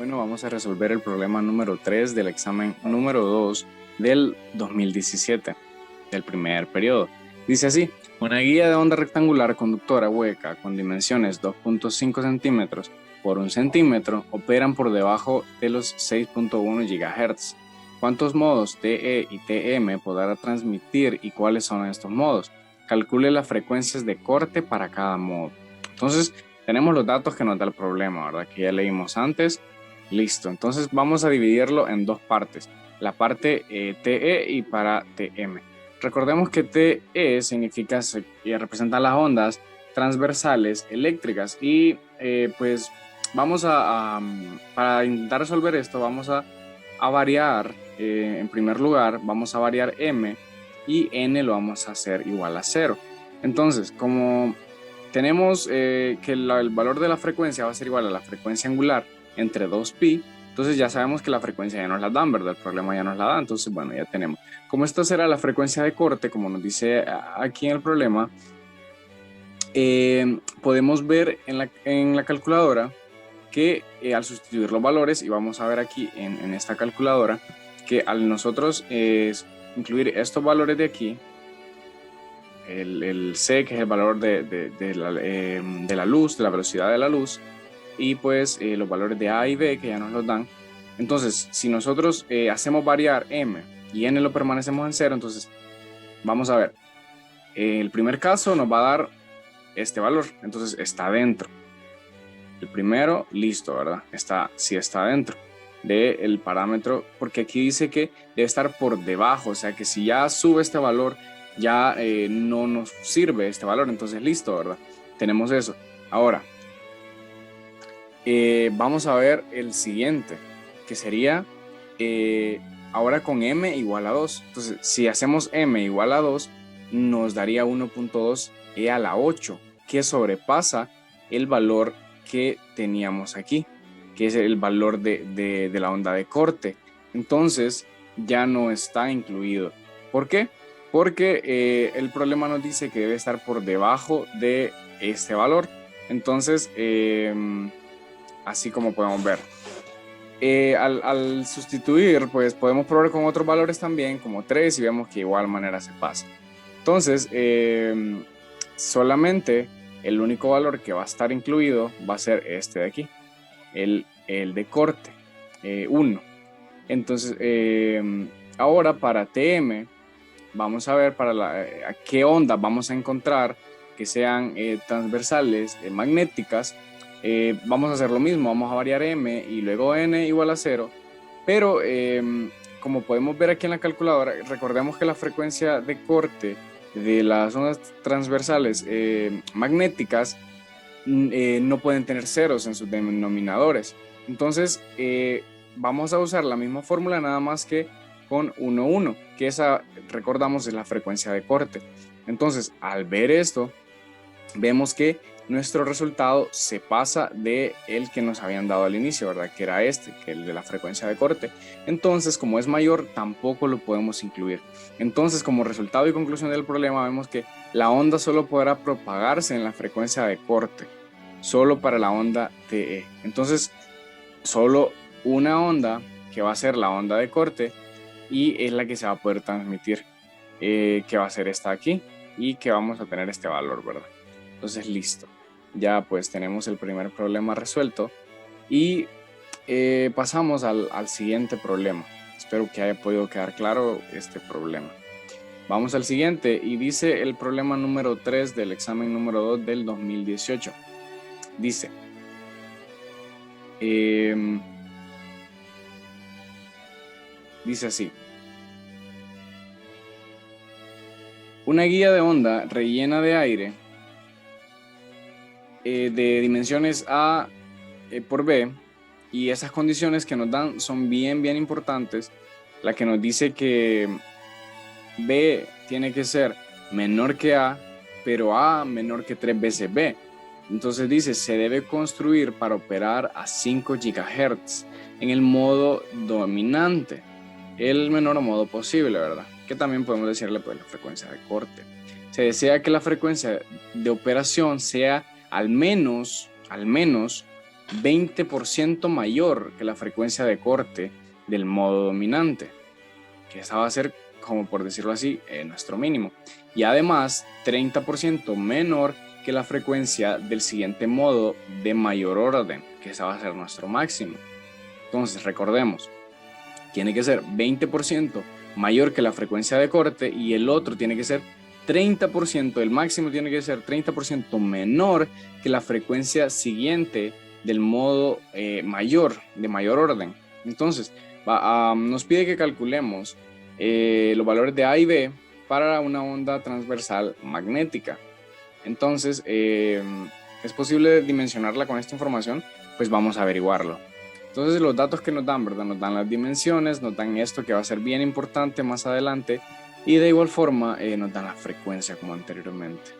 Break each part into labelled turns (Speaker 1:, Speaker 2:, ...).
Speaker 1: Bueno, vamos a resolver el problema número 3 del examen número 2 del 2017, del primer periodo. Dice así: una guía de onda rectangular conductora hueca con dimensiones 2.5 centímetros por 1 centímetro operan por debajo de los 6.1 GHz. ¿Cuántos modos TE y TM podrá transmitir y cuáles son estos modos? Calcule las frecuencias de corte para cada modo. Entonces, tenemos los datos que nos da el problema, ¿verdad? Que ya leímos antes. Listo, entonces vamos a dividirlo en dos partes, la parte TE y para TM. Recordemos que TE significa y representa las ondas transversales eléctricas y pues vamos para intentar resolver esto vamos a variar, en primer lugar vamos a variar M y N lo vamos a hacer igual a 0. Entonces, como tenemos que el valor de la frecuencia va a ser igual a la frecuencia angular entre 2pi, entonces ya sabemos que la frecuencia ya nos la dan, ¿verdad? El problema ya nos la da, entonces bueno, ya tenemos. Como esta será la frecuencia de corte, como nos dice aquí en el problema, podemos ver en la calculadora que al sustituir los valores, y vamos a ver aquí en esta calculadora, que al nosotros incluir estos valores de aquí, el C, que es el valor de la luz, de la velocidad de la luz, y pues los valores de A y B que ya nos los dan. Entonces, si nosotros hacemos variar M y N lo permanecemos en 0, entonces vamos a ver. El primer caso nos va a dar este valor, entonces está dentro. El primero, listo, ¿verdad? Sí está dentro del parámetro, porque aquí dice que debe estar por debajo, o sea que si ya sube este valor, ya no nos sirve este valor, entonces listo, ¿verdad? Tenemos eso. Ahora, vamos a ver el siguiente, que sería ahora con M igual a 2. Entonces, si hacemos M igual a 2, nos daría 1.2 e a la 8, que sobrepasa el valor que teníamos aquí, que es el valor de la onda de corte. Entonces, ya no está incluido. ¿Por qué? Porque el problema nos dice que debe estar por debajo de este valor. Entonces, así como podemos ver. Al sustituir, pues podemos probar con otros valores también, como 3, y vemos que de igual manera se pasa. Entonces, solamente el único valor que va a estar incluido va a ser este de aquí, el de corte, 1. Entonces, ahora para TM, vamos a ver a qué ondas vamos a encontrar que sean transversales, magnéticas. Vamos a hacer lo mismo, vamos a variar M y luego N igual a 0, pero como podemos ver aquí en la calculadora, recordemos que la frecuencia de corte de las ondas transversales magnéticas no pueden tener ceros en sus denominadores. Entonces vamos a usar la misma fórmula, nada más que con 1, 1, que esa, recordamos, es la frecuencia de corte. Entonces, al ver esto, vemos que nuestro resultado se pasa de el que nos habían dado al inicio, ¿verdad? Que era este, que el de la frecuencia de corte. Entonces, como es mayor, tampoco lo podemos incluir. Entonces, como resultado y conclusión del problema, vemos que la onda solo podrá propagarse en la frecuencia de corte, solo para la onda TE. Entonces, solo una onda, que va a ser la onda de corte, y es la que se va a poder transmitir, que va a ser esta aquí, y que vamos a tener este valor, ¿verdad? Entonces, listo. Ya pues tenemos el primer problema resuelto y pasamos al siguiente problema. Espero que haya podido quedar claro este problema. Vamos al siguiente y dice el problema número 3 del examen número 2 del 2018. Dice, dice así: una guía de onda rellena de aire de dimensiones A por B, y esas condiciones que nos dan son bien importantes. La que nos dice que B tiene que ser menor que A, pero A menor que 3 veces B. Entonces dice, se debe construir para operar a 5 GHz en el modo dominante, el menor modo posible, ¿verdad? Que también podemos decirle pues la frecuencia de corte. Se desea que la frecuencia de operación sea al menos 20% mayor que la frecuencia de corte del modo dominante, que esa va a ser, como por decirlo así, nuestro mínimo. Y además 30% menor que la frecuencia del siguiente modo de mayor orden, que esa va a ser nuestro máximo. Entonces recordemos, tiene que ser 20% mayor que la frecuencia de corte y el otro tiene que ser 30%, el máximo tiene que ser 30% menor que la frecuencia siguiente del modo mayor, de mayor orden. Entonces, nos pide que calculemos los valores de A y B para una onda transversal magnética. Entonces, ¿es posible dimensionarla con esta información? Pues vamos a averiguarlo. Entonces, los datos que nos dan, ¿verdad? Nos dan las dimensiones, nos dan esto que va a ser bien importante más adelante y de igual forma nos dan la frecuencia como anteriormente.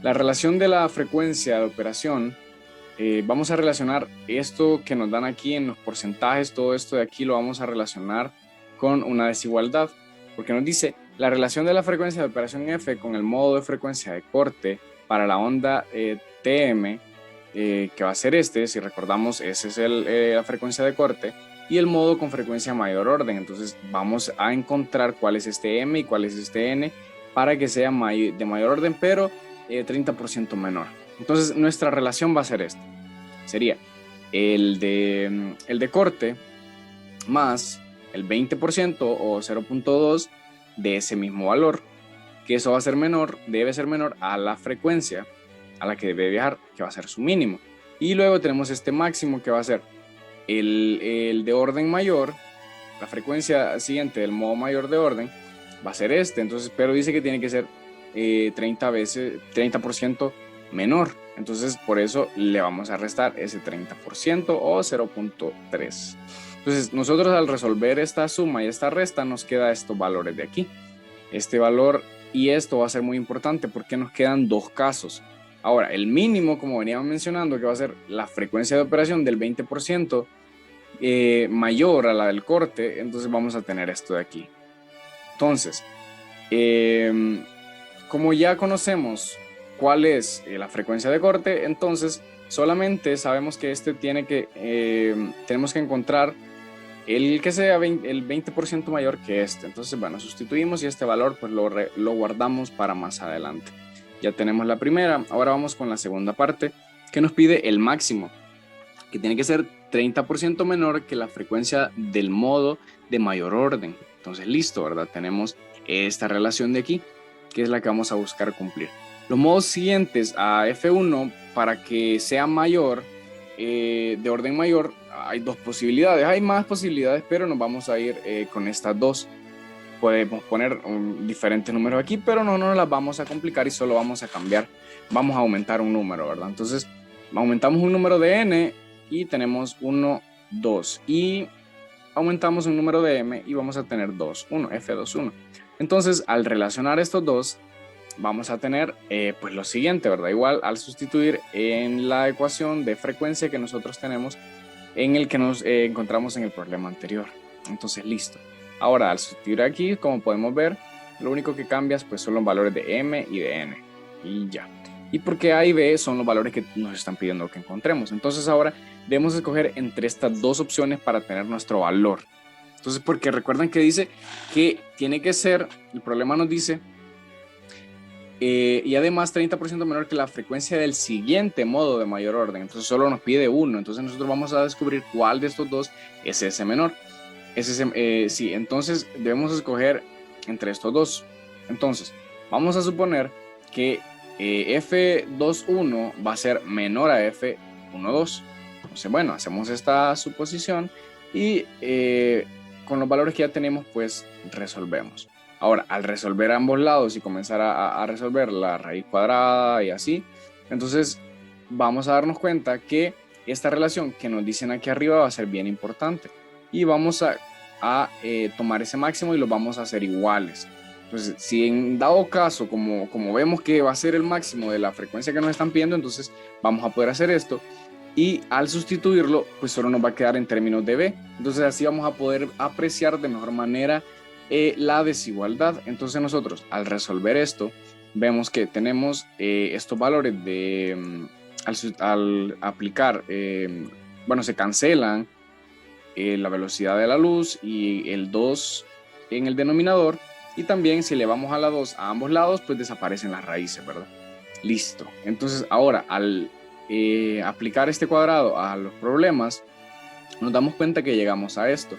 Speaker 1: La relación de la frecuencia de operación, vamos a relacionar esto que nos dan aquí en los porcentajes, todo esto de aquí lo vamos a relacionar con una desigualdad, porque nos dice la relación de la frecuencia de operación F con el modo de frecuencia de corte para la onda TM, que va a ser este, si recordamos, esa es la frecuencia de corte, y el modo con frecuencia mayor orden. Entonces vamos a encontrar cuál es este M y cuál es este N para que sea de mayor orden, pero 30% menor. Entonces nuestra relación va a ser esta. Sería el de corte más el 20% o 0.2 de ese mismo valor, que eso va a ser menor, debe ser menor a la frecuencia a la que debe viajar, que va a ser su mínimo. Y luego tenemos este máximo que va a ser el de orden mayor, la frecuencia siguiente del modo mayor de orden va a ser este, entonces, pero dice que tiene que ser 30% menor, entonces por eso le vamos a restar ese 30% o 0.3. Entonces nosotros al resolver esta suma y esta resta nos queda estos valores de aquí, este valor y esto va a ser muy importante porque nos quedan dos casos. Ahora, el mínimo, como veníamos mencionando, que va a ser la frecuencia de operación del 20% mayor a la del corte, entonces vamos a tener esto de aquí. Entonces, como ya conocemos cuál es la frecuencia de corte, entonces solamente sabemos que tenemos que encontrar el que sea el 20% mayor que este. Entonces, bueno, sustituimos y este valor pues lo guardamos para más adelante. Ya tenemos la primera, ahora vamos con la segunda parte que nos pide el máximo, que tiene que ser 30% menor que la frecuencia del modo de mayor orden. Entonces, listo, ¿verdad? Tenemos esta relación de aquí, que es la que vamos a buscar cumplir. Los modos siguientes a F1, para que sea mayor, de orden mayor, hay dos posibilidades. Hay más posibilidades, pero nos vamos a ir con estas dos. Podemos poner diferentes números aquí, pero no nos las vamos a complicar y solo vamos a cambiar, vamos a aumentar un número, ¿verdad? Entonces, aumentamos un número de n y tenemos 1, 2 y aumentamos un número de m y vamos a tener 2, 1, F2, 1. Entonces, al relacionar estos dos, vamos a tener pues lo siguiente, ¿verdad? Igual al sustituir en la ecuación de frecuencia que nosotros tenemos en el que nos encontramos en el problema anterior. Entonces, listo. Ahora, al sustituir aquí, como podemos ver, lo único que cambias pues son los valores de m y de n. Y ya. Y porque A y B son los valores que nos están pidiendo que encontremos. Entonces ahora debemos escoger entre estas dos opciones para tener nuestro valor. Entonces, porque recuerdan que dice que tiene que ser, el problema nos dice, y además 30% menor que la frecuencia del siguiente modo de mayor orden. Entonces solo nos pide uno. Entonces nosotros vamos a descubrir cuál de estos dos es ese menor. Sí, entonces debemos escoger entre estos dos. Entonces, vamos a suponer que F21 va a ser menor a F12. Entonces, bueno, hacemos esta suposición y con los valores que ya tenemos, pues resolvemos. Ahora, al resolver ambos lados y comenzar a resolver la raíz cuadrada y así, entonces vamos a darnos cuenta que esta relación que nos dicen aquí arriba va a ser bien importante. Y vamos a tomar ese máximo y los vamos a hacer iguales. Entonces, si en dado caso, como vemos que va a ser el máximo de la frecuencia que nos están pidiendo, entonces vamos a poder hacer esto. Y al sustituirlo, pues solo nos va a quedar en términos de B. Entonces así vamos a poder apreciar de mejor manera la desigualdad. Entonces nosotros al resolver esto, vemos que tenemos estos valores de al aplicar, bueno, se cancelan la velocidad de la luz y el 2 en el denominador, y también si elevamos a la 2 a ambos lados, pues desaparecen las raíces, ¿verdad? Listo. Entonces ahora al aplicar este cuadrado a los problemas, nos damos cuenta que llegamos a esto.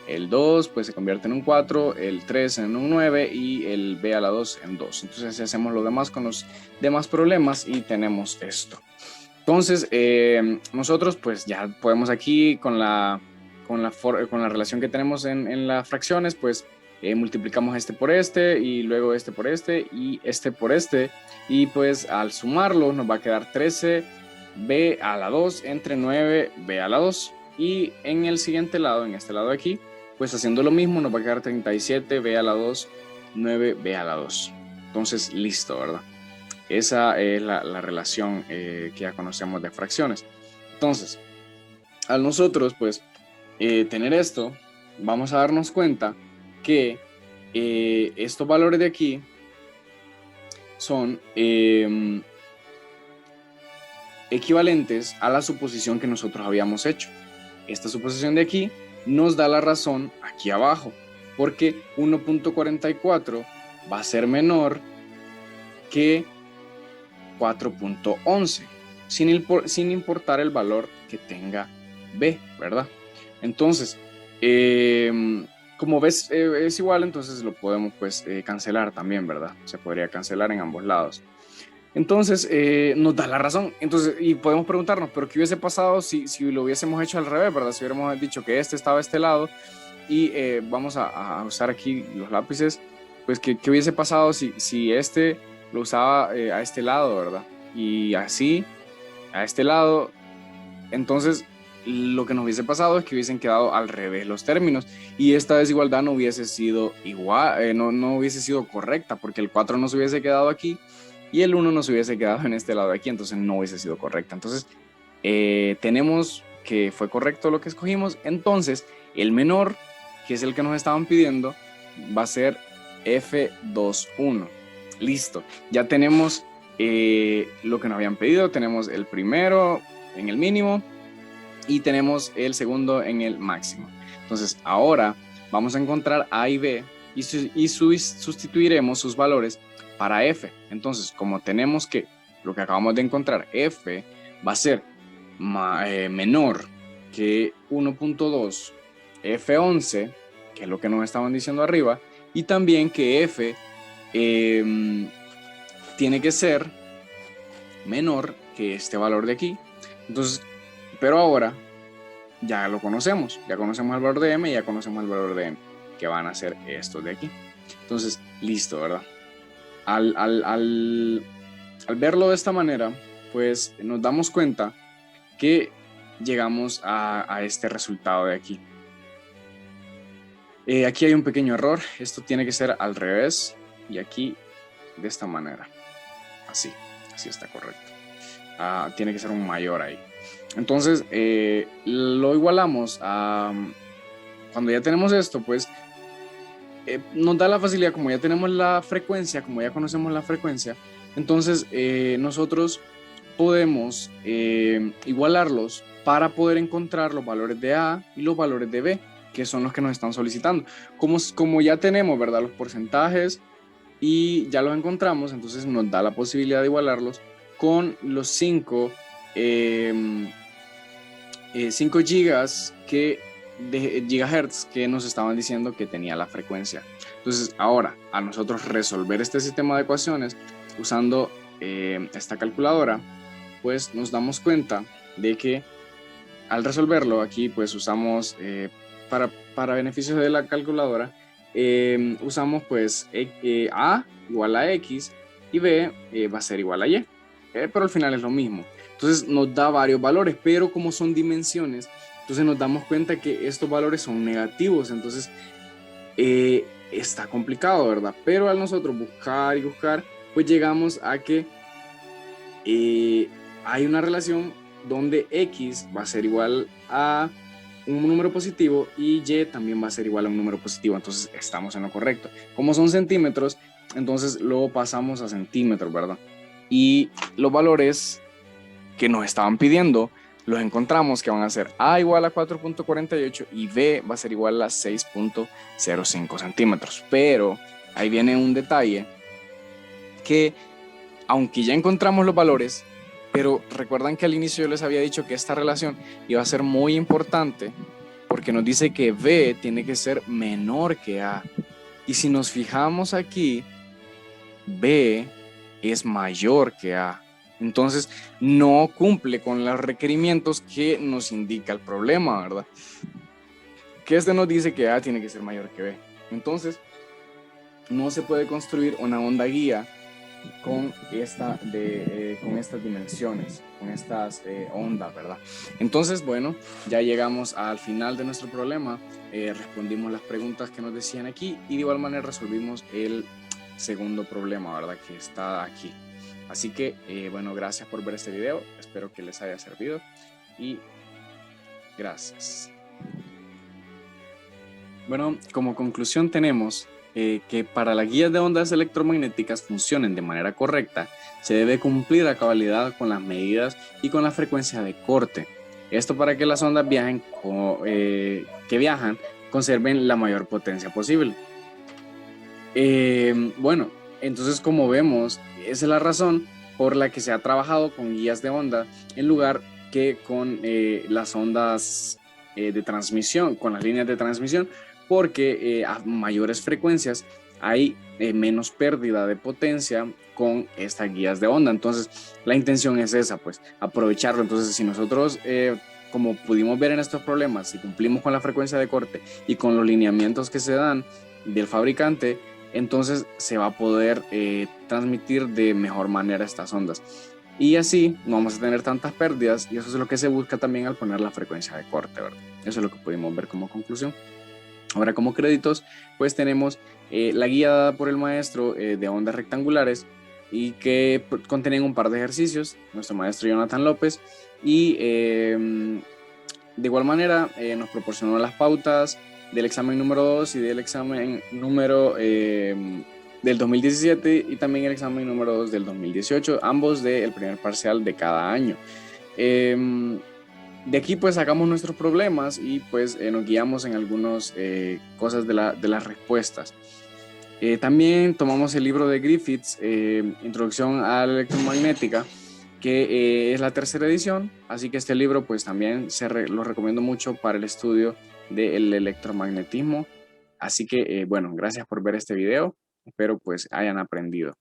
Speaker 1: El 2 pues se convierte en un 4, el 3 en un 9 y el b a la 2 en 2. Entonces hacemos lo demás con los demás problemas y tenemos esto. Entonces nosotros pues ya podemos aquí con la relación que tenemos en las fracciones, pues multiplicamos este por este y luego este por este y este por este, y pues al sumarlo nos va a quedar 13b a la 2 entre 9b a la 2, y en el siguiente lado, en este lado de aquí, pues haciendo lo mismo nos va a quedar 37b a la 2, 9b a la 2. Entonces listo, ¿verdad? Esa es la relación que ya conocemos de fracciones. Entonces, al nosotros pues tener esto, vamos a darnos cuenta que estos valores de aquí son equivalentes a la suposición que nosotros habíamos hecho. Esta suposición de aquí nos da la razón aquí abajo, porque 1.44 va a ser menor que 4.11, sin importar el valor que tenga b, ¿verdad? Entonces, como ves es igual, entonces lo podemos pues cancelar también, ¿verdad? Se podría cancelar en ambos lados. Entonces nos da la razón. Entonces, y podemos preguntarnos, ¿pero qué hubiese pasado si lo hubiésemos hecho al revés, ¿verdad? Si hubiéramos dicho que este estaba a este lado y vamos a usar aquí los lápices, pues ¿qué hubiese pasado si este lo usaba a este lado, ¿verdad? Y así, a este lado. Entonces, lo que nos hubiese pasado es que hubiesen quedado al revés los términos y esta desigualdad no hubiese sido igual, no hubiese sido correcta, porque el 4 nos hubiese quedado aquí y el 1 nos hubiese quedado en este lado de aquí, entonces no hubiese sido correcta. Entonces, tenemos que fue correcto lo que escogimos. Entonces, el menor, que es el que nos estaban pidiendo, va a ser F21. Listo, ya tenemos lo que nos habían pedido. Tenemos el primero en el mínimo y tenemos el segundo en el máximo. Entonces ahora vamos a encontrar A y B y sustituiremos sus valores para F. Entonces, como tenemos que lo que acabamos de encontrar, F va a ser menor que 1.2 F11, que es lo que nos estaban diciendo arriba, y también que F tiene que ser menor que este valor de aquí. Entonces, pero ahora ya lo conocemos, ya conocemos el valor de M y ya conocemos el valor de M, que van a ser estos de aquí. Entonces, listo, ¿verdad? Al verlo de esta manera, pues nos damos cuenta que llegamos a este resultado de aquí. Aquí hay un pequeño error, esto tiene que ser al revés y aquí de esta manera, así está correcto. Tiene que ser un mayor ahí. Entonces lo igualamos a cuando ya tenemos esto, pues nos da la facilidad, como ya tenemos la frecuencia, como ya conocemos la frecuencia, entonces nosotros podemos igualarlos para poder encontrar los valores de A y los valores de B, que son los que nos están solicitando. Como ya tenemos, ¿verdad?, los porcentajes y ya los encontramos, entonces nos da la posibilidad de igualarlos con los 5 gigahertz que nos estaban diciendo que tenía la frecuencia. Entonces ahora, a nosotros resolver este sistema de ecuaciones usando esta calculadora, pues nos damos cuenta de que al resolverlo aquí, pues usamos para beneficios de la calculadora, usamos pues A igual a X y B va a ser igual a Y, pero al final es lo mismo. Entonces nos da varios valores, pero como son dimensiones, entonces nos damos cuenta que estos valores son negativos. Entonces está complicado, ¿verdad? Pero al nosotros buscar y buscar, pues llegamos a que hay una relación donde X va a ser igual a un número positivo y Y también va a ser igual a un número positivo. Entonces estamos en lo correcto. Como son centímetros, entonces lo pasamos a centímetros, ¿verdad? Y los valores que nos estaban pidiendo, los encontramos que van a ser A igual a 4.48 y B va a ser igual a 6.05 centímetros. Pero ahí viene un detalle que, aunque ya encontramos los valores, pero recuerdan que al inicio yo les había dicho que esta relación iba a ser muy importante porque nos dice que B tiene que ser menor que A. Y si nos fijamos aquí, B es mayor que A. Entonces no cumple con los requerimientos que nos indica el problema, ¿verdad? Que este nos dice que A tiene que ser mayor que B. Entonces no se puede construir una onda guía con estas dimensiones, con estas ondas, ¿verdad? Entonces, bueno, ya llegamos al final de nuestro problema, respondimos las preguntas que nos decían aquí y de igual manera resolvimos el segundo problema, ¿verdad? Que está aquí. Así que, bueno, gracias por ver este video, espero que les haya servido y gracias. Bueno, como conclusión tenemos que para las guías de ondas electromagnéticas funcionen de manera correcta, se debe cumplir a cabalidad con las medidas y con la frecuencia de corte. Esto para que las ondas que viajan conserven la mayor potencia posible. Bueno, entonces como vemos, esa es la razón por la que se ha trabajado con guías de onda en lugar que con las ondas de transmisión, con las líneas de transmisión, porque a mayores frecuencias hay menos pérdida de potencia con estas guías de onda. Entonces la intención es esa, pues aprovecharlo. Entonces si nosotros como pudimos ver en estos problemas, si cumplimos con la frecuencia de corte y con los lineamientos que se dan del fabricante, entonces se va a poder transmitir de mejor manera estas ondas. Y así no vamos a tener tantas pérdidas y eso es lo que se busca también al poner la frecuencia de corte, ¿verdad? Eso es lo que pudimos ver como conclusión. Ahora como créditos, pues tenemos la guía dada por el maestro de ondas rectangulares y que contienen un par de ejercicios, nuestro maestro Jonathan López, y de igual manera nos proporcionó las pautas del examen número 2 y del examen número del 2017 y también el examen número 2 del 2018, ambos del primer parcial de cada año. De aquí pues sacamos nuestros problemas y pues nos guiamos en algunas cosas de las respuestas. También tomamos el libro de Griffiths, Introducción a la Electromagnética, que es la tercera edición, así que este libro pues también lo recomiendo mucho para el estudio del electromagnetismo. Así que bueno, gracias por ver este video, espero pues hayan aprendido.